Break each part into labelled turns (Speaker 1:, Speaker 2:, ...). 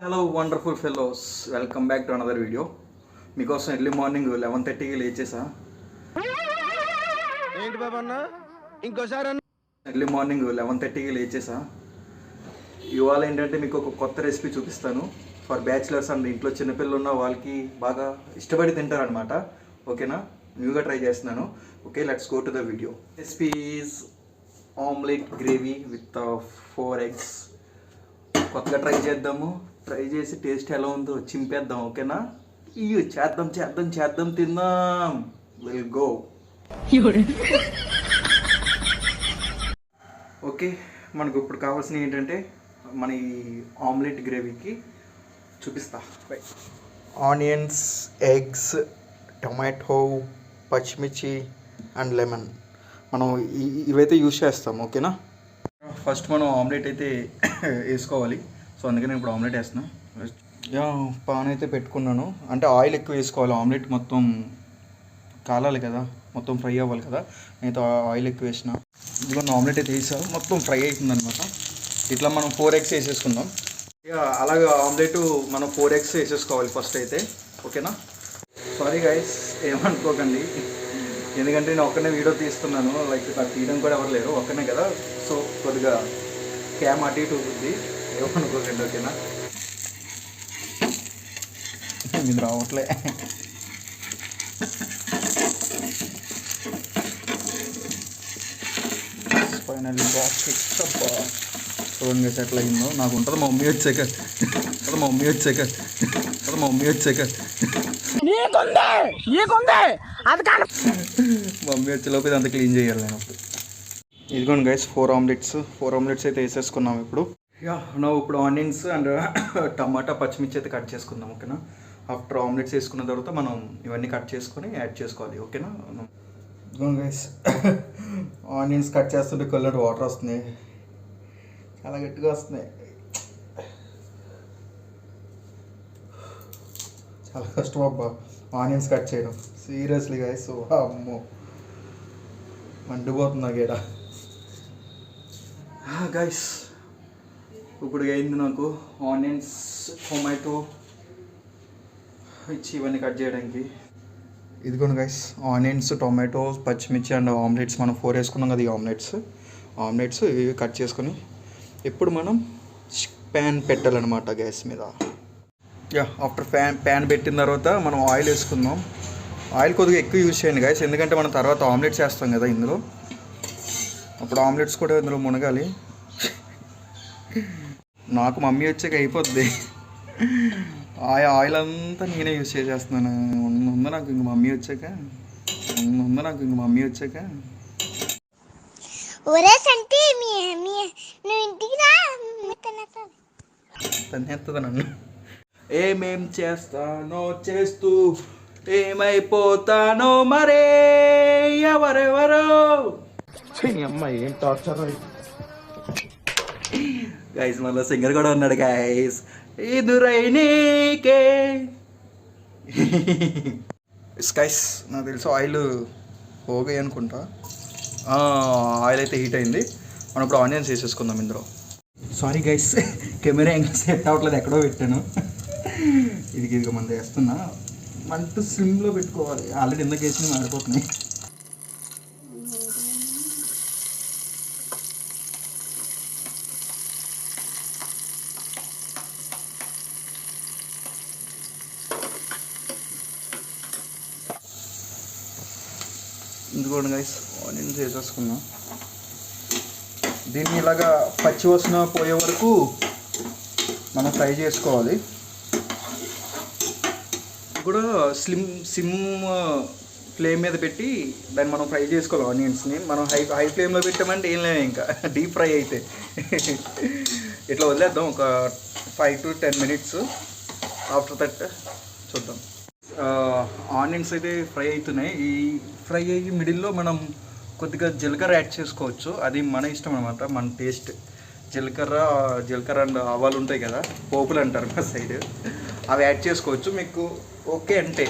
Speaker 1: Hello wonderful fellows, welcome back to another video. మీకోసం early morning 11:30కి లేచేసా.
Speaker 2: ఏంటి బాబా అన్న ఇంకోసారి
Speaker 1: ఎర్లీ మార్నింగ్ 11:30కి లేచేసా. ఇవాళ ఏంటంటే మీకు ఒక కొత్త రెసిపీ చూపిస్తాను. ఫర్ బ్యాచిలర్స్ అండ్ ఇంట్లో చిన్నపిల్లలు ఉన్న వాళ్ళకి బాగా ఇష్టపడి తింటారనమాట. ఓకేనా, న్యూగా ట్రై చేస్తున్నాను. Okay, let's go to the video. Recipe is omelette gravy with 4 eggs. కొత్తగా ట్రై చేద్దాము. ట్రై చేసి టేస్ట్ ఎలా ఉందో చింపేద్దాం. ఓకేనా, ఇయ్యో చేద్దాం చేద్దాం చేద్దాం తిందాం. Will go. ఓకే, మనకు ఇప్పుడు కావాల్సినవి ఏంటంటే మన ఈ ఆమ్లెట్ గ్రేవీకి చూపిస్తా. ఆనియన్స్, ఎగ్స్, టొమాటో, పచ్చిమిర్చి అండ్ లెమన్. మనం ఇవైతే యూజ్ చేస్తాం. ఓకేనా, ఫస్ట్ మనం ఆమ్లెట్ అయితే వేసుకోవాలి. సో అందుకని ఇప్పుడు ఆమ్లెట్ వేస్తున్నాను. పాన్ అయితే పెట్టుకున్నాను. అంటే ఆయిల్ ఎక్కువ వేసుకోవాలి. ఆమ్లెట్ మొత్తం కాలాలి కదా, మొత్తం ఫ్రై అవ్వాలి కదా. నేనైతే ఆయిల్ ఎక్కువ వేసిన. ఇదిగో ఆమ్లెట్ అయితే వేసాను, మొత్తం ఫ్రై అవుతుంది అనమాట. ఇట్లా మనం 4 eggs వేసేసుకుందాం. ఇక అలాగే ఆమ్లెట్ మనం 4 eggs వేసేసుకోవాలి ఫస్ట్ అయితే. ఓకేనా, సారీ గైస్, ఏమనుకోకండి. ఎందుకంటే నేను ఒక్కనే వీడియో తీస్తున్నాను. లైక్ నాకు తీయడం కూడా ఎవరు లేరు, ఒక్కనే కదా. సో కొద్దిగా క్యామ్ అటు ఇటు ఉంటుంది, ఏమనుకోకండి. ఓకేనా, మీరు రావట్లే. ఫైనల్లీ చూడండి ఎట్లా అయిందో. నాకు ఉంటుంది మా మమ్మీ వచ్చాక, మా మమ్మీ వచ్చాక, మా మమ్మీ వచ్చాక మమ్మీ వచ్చేలోపు ఇది అంతా క్లీన్ చేయాలి నేను. ఇదిగోండి గైస్, 4 ఆమ్లెట్స్ అయితే వేసేసుకున్నాం ఇప్పుడు. ఇప్పుడు ఆనియన్స్ అండ్ టమాటా, పచ్చిమిర్చి అయితే కట్ చేసుకుందాం. ఓకేనా, ఆఫ్టర్ ఆమ్లెట్స్ వేసుకున్న తర్వాత మనం ఇవన్నీ కట్ చేసుకొని యాడ్ చేసుకోవాలి. ఓకేనా, ఇదిగోండి గైస్, ఆనియన్స్ కట్ చేస్తుంటే కళ్ళంటే వాటర్ వస్తున్నాయి, చాలా గట్టిగా వస్తున్నాయి. చాలా కష్టం అబ్బా ఆనియన్స్ కట్ చేయడం. సీరియస్లీ గైస్, అమ్మో మండిపోతుంది గేడ. గైస్ ఇప్పుడు అయింది నాకు ఆనియన్స్, టొమాటో ఇచ్చి ఇవన్నీ కట్ చేయడానికి. ఇదిగోండి గైస్, ఆనియన్స్, టొమాటో, పచ్చిమిర్చి అండ్ ఆమ్లెట్స్ మనం 4 వేసుకున్నాం కదా. ఈ ఆమ్లెట్స్ ఇవి కట్ చేసుకొని ఇప్పుడు మనం ప్యాన్ పెట్టాలన్నమాట గ్యాస్ మీద. ఆఫ్టర్ ప్యాన్ పెట్టిన తర్వాత మనం ఆయిల్ వేసుకుందాం. ఆయిల్ కొద్దిగా ఎక్కువ యూజ్ చేయండి గైస్, ఎందుకంటే మనం తర్వాత ఆమ్లెట్స్ వేస్తాం కదా ఇందులో. అప్పుడు ఆమ్లెట్స్ కూడా ఇందులో మునగాలి. నాకు మమ్మీ వచ్చాక అయిపోద్ది. ఆయిల్ అంతా నేనే యూజ్ చేసేస్తున్నాను. ఉందా నాకు ఇంక మమ్మీ వచ్చాక, తన్నేస్తుంది నన్ను. ఏమేం చేస్తానో చేస్తూ ఏమైపోతానో మరే ఎవరెవరో. అమ్మాయి ఏం టార్చర్ గైస్, మళ్ళీ సింగర్ కూడా ఉన్నాడు గైస్. ఎదురైనకే గైస్, నాకు తెలుసు ఆయిల్ పోగాయి అనుకుంటా. ఆయిల్ అయితే హీట్ అయింది. మనం ఇప్పుడు ఆనియన్స్ వేసేసుకుందాం ఇందులో. Sorry guys, camera angle set అవ్వట్లేదు, ఎక్కడో పెట్టాను. ఇదిగో మనం వేస్తున్నా. మంట స్లిమ్లో పెట్టుకోవాలి. ఆల్రెడీ ఎందుకు వేసి మాడిపోతున్నాయి. ఇందుకోండి గైస్, ఆనియన్స్ వేసేసుకున్నాం. దీన్ని ఇలాగా పచ్చి వాసన పోయే వరకు మనం ఫ్రై చేసుకోవాలి. కూడా సిమ్ ఫ్లేమ్ మీద పెట్టి దాన్ని మనం ఫ్రై చేసుకోవాలి. ఆనియన్స్ని మనం హై ఫ్లేమ్లో పెట్టామంటే ఏం లేదు, ఇంకా డీప్ ఫ్రై అయితే. ఇట్లా వదిలేద్దాం ఒక 5 to 10 minutes. ఆఫ్టర్ దట్ చూద్దాం. ఆనియన్స్ అయితే ఫ్రై అవుతున్నాయి. ఈ ఫ్రై అయ్యి మిడిల్లో మనం కొద్దిగా జీలకర్ర యాడ్ చేసుకోవచ్చు. అది మన ఇష్టం అనమాట, మన టేస్ట్. జీలకర్ర అండ్ ఆవాలు ఉంటాయి కదా, పోపులు అంటారు మా సైడ్, అవి యాడ్ చేసుకోవచ్చు. మీకు ఓకే అంటే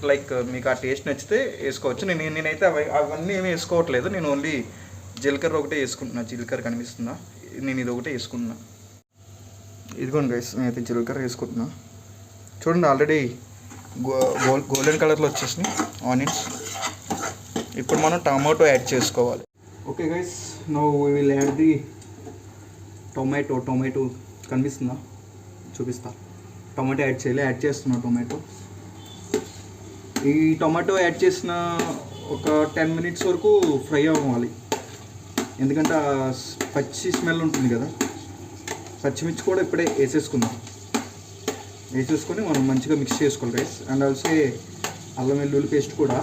Speaker 1: లైక్ మీకు ఆ టేస్ట్ నచ్చితే వేసుకోవచ్చు. నేనైతే అవన్నీ ఏమీ వేసుకోవట్లేదు. నేను ఓన్లీ జీలకర్ర ఒకటే వేసుకుంటున్నా. జీలకర్ర కనిపిస్తుందా, నేను ఇది ఒకటే వేసుకుంటున్నా. ఇదిగోండి గైస్, నేనైతే జీలకర్ర వేసుకుంటున్నా. చూడండి ఆల్రెడీ గోల్డెన్ కలర్లో వచ్చేసినాయి ఆనియన్స్. ఇప్పుడు మనం టమాటో యాడ్ చేసుకోవాలి. Okay guys, now we will add the tomato కనిపిస్తుందా? చూపిస్తా. టొమాటో యాడ్ చేస్తున్నా. ఈ టొమాటో యాడ్ చేసిన ఒక 10 minutes వరకు ఫ్రై అవ్వాలి. ఎందుకంటే పచ్చి స్మెల్ ఉంటుంది కదా. పచ్చిమిర్చి కూడా ఇప్పుడే వేసేసుకొని మనం మంచిగా మిక్స్ చేసుకోవాలి గైస్. అండ్ ఆల్సో అల్లం వెల్లుల్లి పేస్ట్ కూడా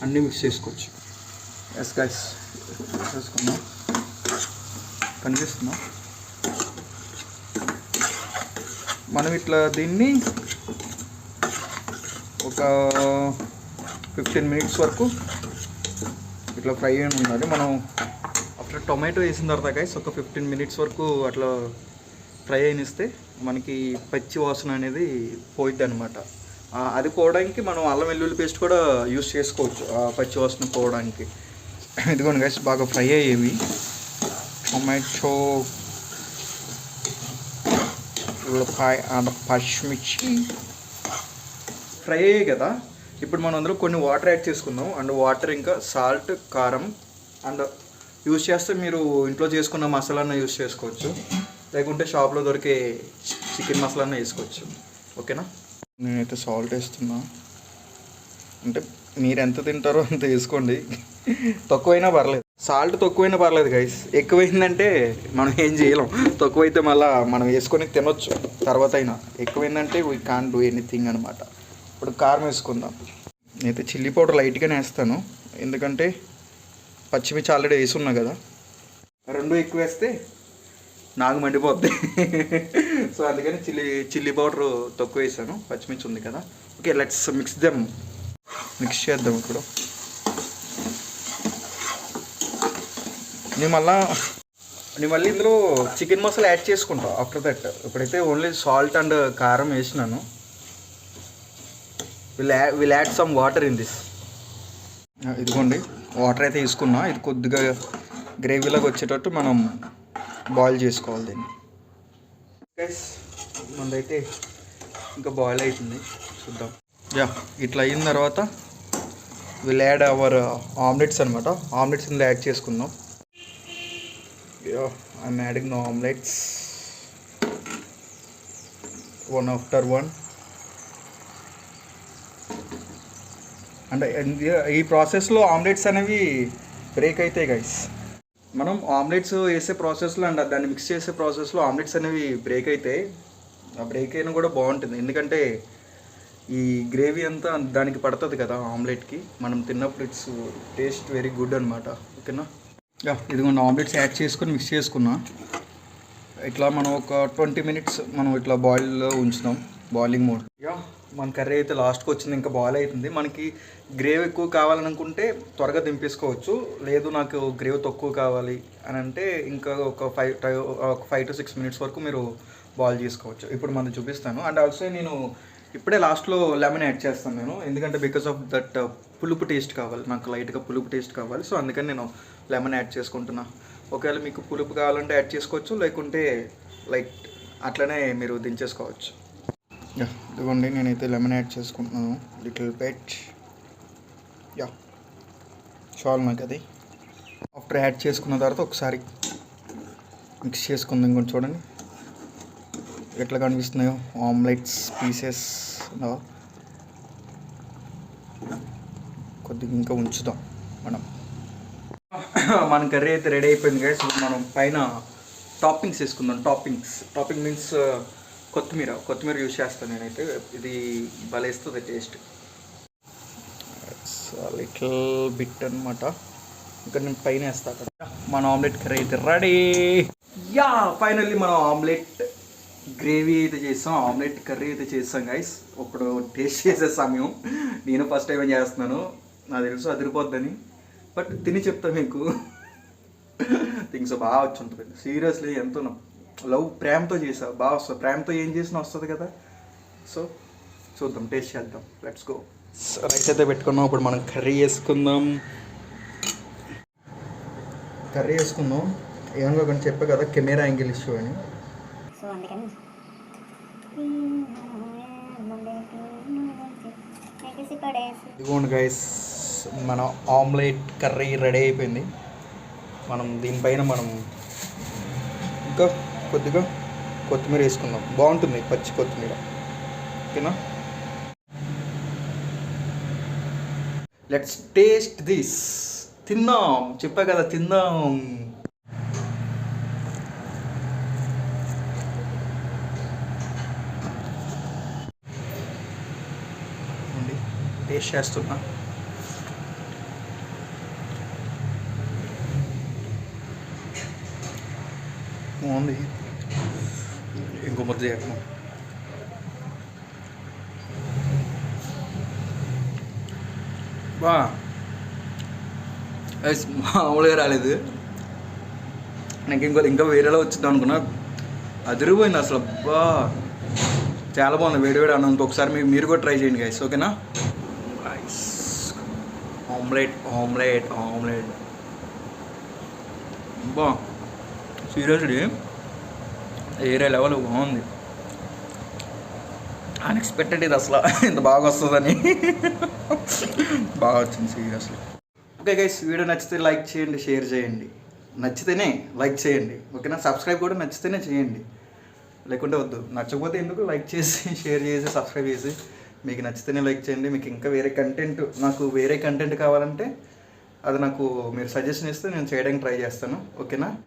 Speaker 1: అన్నీ మిక్స్ చేసుకోవచ్చు. ఎస్ గైస్, వేసుకుందాం. కనిపిస్తుందా? మనం ఇట్లా దీన్ని ఒక 15 minutes వరకు ఇట్లా ఫ్రై అయిన ఉండాలి. మనం అట్లా టొమాటో వేసిన తర్వాత గైస్ ఒక 15 minutes వరకు అట్లా ఫ్రై అయినిస్తే మనకి పచ్చి వాసన అనేది పోయిద్ది అనమాట. అది పోవడానికి మనం అల్లం వెల్లుల్లి పేస్ట్ కూడా యూస్ చేసుకోవచ్చు పచ్చి వాసన పోవడానికి. ఇదిగోండి గైస్, బాగా ఫ్రై అయ్యేవి టొమాటో, ఉల్లిపాయ అండ్ పచ్చిమిర్చి ఫ్రై అయ్యాయి కదా. ఇప్పుడు మనం అందులో కొన్ని వాటర్ యాడ్ చేసుకుందాం. అండ్ వాటర్, ఇంకా సాల్ట్, కారం అండ్ యూస్ చేస్తే మీరు ఇంట్లో చేసుకున్న మసాలాను యూస్ చేసుకోవచ్చు, లేకుంటే షాప్లో దొరికే చికెన్ మసాలాను వేసుకోవచ్చు. ఓకేనా? నేనైతే సాల్ట్ వేస్తున్నా. అంటే మీరు ఎంత తింటారో అంత వేసుకోండి, తక్కువైనా పర్లేదు. సాల్ట్ తక్కువైనా పర్లేదు గైస్, ఎక్కువైందంటే మనం ఏం చేయలేం. తక్కువైతే మళ్ళీ మనం వేసుకొని తినొచ్చు తర్వాత అయినా. ఎక్కువైందంటే వీ కాంట్ డూ ఎనీథింగ్ అనమాట. ఇప్పుడు కారం వేసుకుందాం. నేనైతే చిల్లీ పౌడర్ లైట్గానే వేస్తాను, ఎందుకంటే పచ్చిమిర్చి ఆల్రెడీ వేసున్నా కదా. 2 ఎక్కువ వేస్తే నాకు మండిపోద్ది. సో అందుకని చిల్లీ పౌడర్ తక్కువ వేసాను, పచ్చిమిర్చి ఉంది కదా. ఓకే, లెట్స్ మిక్స్ చేద్దాం. ఇప్పుడు నేను మళ్ళీ ఇందులో చికెన్ మసాలా యాడ్ చేసుకుంటాం ఆఫ్టర్ దట్. ఇప్పుడైతే ఓన్లీ సాల్ట్ అండ్ కారం వేసినాను. Will add some water in this. ఇదిగోండి, వాటర్ అయితే తీసుకున్నా. ఇది కొద్దిగా గ్రేవీలాగా వచ్చేటట్టు మనం బాయిల్ చేసుకోవాలి దీన్ని. గైస్, మనదైతే ఇంకా బాయిల్ అవుతుంది, చూద్దాం. ఇట్లా అయిన తర్వాత విల్ యాడ్ అవర్ ఆమ్లెట్స్ అనమాట. ఆమ్లెట్స్ ఇందులో యాడ్ చేసుకుందాం. I'm adding no omelettes one after one. అంటే ఈ ప్రాసెస్లో ఆమ్లెట్స్ అనేవి బ్రేక్ అవుతాయి గైస్. మనం ఆమ్లెట్స్ వేసే ప్రాసెస్లో అండ్ దాన్ని మిక్స్ చేసే ప్రాసెస్లో ఆమ్లెట్స్ అనేవి బ్రేక్ అవుతాయి. ఆ బ్రేక్ అయినా కూడా బాగుంటుంది, ఎందుకంటే ఈ గ్రేవీ అంతా దానికి పడుతుంది కదా ఆమ్లెట్కి. మనం తిన్నప్పుడు ఇట్స్ టేస్ట్ వెరీ గుడ్ అనమాట. ఓకేనా? ఇదిగోండి, ఆమ్లెట్స్ యాడ్ చేసుకొని మిక్స్ చేసుకున్నా. ఇట్లా మనం ఒక 20 minutes మనం ఇట్లా బాయిల్లో ఉంచుదాం, బాయిలింగ్ మోడ్. మన కర్రీ అయితే లాస్ట్కి వచ్చింది, ఇంకా బాయిల్ అవుతుంది. మనకి గ్రేవీ ఎక్కువ కావాలనుకుంటే త్వరగా దింపేసుకోవచ్చు. లేదు నాకు గ్రేవీ తక్కువ కావాలి అని అంటే ఇంకా ఒక 5 to 6 minutes వరకు మీరు బాయిల్ చేసుకోవచ్చు. ఇప్పుడు మనం చూపిస్తాను. అండ్ ఆల్సో నేను ఇప్పుడే లాస్ట్లో లెమన్ యాడ్ చేస్తాను నేను, ఎందుకంటే బికాస్ ఆఫ్ దట్ పులుపు టేస్ట్ కావాలి నాకు, లైట్గా పులుపు టేస్ట్ కావాలి. సో అందుకని నేను లెమన్ యాడ్ చేసుకుంటున్నా. ఒకవేళ మీకు పులుపు కావాలంటే యాడ్ చేసుకోవచ్చు, లేకుంటే లైట్ అట్లనే మీరు దించేసుకోవచ్చు. ఇదిగోండి, నేనైతే లెమన్ యాడ్ చేసుకుంటున్నాను, లిటిల్ బిట్. చాలు నాకు అది. ఆఫ్టర్ యాడ్ చేసుకున్న తర్వాత ఒకసారి మిక్స్ చేసుకుందాం. ఇంకొంచెం చూడండి ఎట్లా కనిపిస్తున్నాయో ఆమ్లెట్స్ పీసెస్. కొద్దిగా ఇంకా ఉంచుదాం మనం. మన కర్రీ అయితే రెడీ అయిపోయింది గైస్. మనం పైన టాపింగ్స్ వేసుకుందాం. టాపింగ్ మీన్స్ కొత్తిమీర యూజ్ చేస్తాను నేనైతే. ఇది భలేస్తుంది టేస్ట్, లిటిల్ బిట్ అనమాట. ఇంకా నేను పైన వేస్తాను కదా. మన ఆమ్లెట్ కర్రీ అయితే రెడీ. ఫైనల్లీ మనం ఆమ్లెట్ గ్రేవీ అయితే చేస్తాం, ఆమ్లెట్ కర్రీ అయితే చేస్తాం గైస్. ఇప్పుడు టేస్ట్ చేసే సమయం. నేను ఫస్ట్ టైం చేస్తున్నాను, నాకు తెలుసు అదిరిపోద్దని, బట్ తిని చెప్తా మీకు. థింగ్స్ బాగా వచ్చి ఉంటుంది సీరియస్లీ. ఎంతో ప్రేమతో చేసా, బాగా వస్తుంది. ప్రేమతో ఏం చేసినా వస్తుంది కదా. సో చూద్దాం, టేస్ట్ చేద్దాం. Let's go. రైస్ అయితే పెట్టుకున్నాం. ఇప్పుడు మనం కర్రీ వేసుకుందాం. ఏమనుకో కానీ చెప్పా కదా కెమెరా యాంగిల్ ఇష్యూ అని. సో
Speaker 3: సో అందుకని ఎగసి పడేసి
Speaker 1: ఇదిగోండి గైస్, మన ఆమ్లెట్ కర్రీ రెడీ అయిపోయింది. మనం దీనిపైన ఇంకా కొద్దిగా కొత్తిమీర వేసుకుందాం, బాగుంటుంది పచ్చి కొత్తిమీర. ఓకేనా, లెట్స్ టేస్ట్ దిస్. తిందాం, చెప్పా కదా తిందాం. టేస్ట్ చేస్తున్నా. బాగుంది. ఇంకో ముద్ద చేయను. బా మామూలుగా రాలేదు. నాకు ఇంకా వేరేలా వచ్చింది అనుకున్నా. అదిరిపోయింది అసలు. బా చాలా బాగుంది. వేడివేడి అన్నంత ఒకసారి మీరు కూడా ట్రై చేయండి గైస్. ఓకేనా. ఆమ్లెట్ బా సీరియస్లీ వేరే లెవెల్ బాగుంది. అన్ఎక్స్పెక్టెడ్ ఇది అసలు ఇంత బాగా వస్తుందని. బాగా వచ్చింది సీరియస్లీ. ఓకే గైస్, వీడియో నచ్చితే లైక్ చేయండి, షేర్ చేయండి. నచ్చితేనే లైక్ చేయండి. ఓకేనా. సబ్స్క్రైబ్ కూడా నచ్చితేనే చేయండి, లేకుంటే వద్దు. నచ్చకపోతే ఎందుకు, లైక్ చేసి షేర్ చేసి సబ్స్క్రైబ్ చేసి. మీకు నచ్చితేనే లైక్ చేయండి. మీకు ఇంకా నాకు వేరే కంటెంట్ కావాలంటే అది నాకు మీరు సజెషన్ ఇస్తే నేను చేయడానికి ట్రై చేస్తాను. ఓకేనా.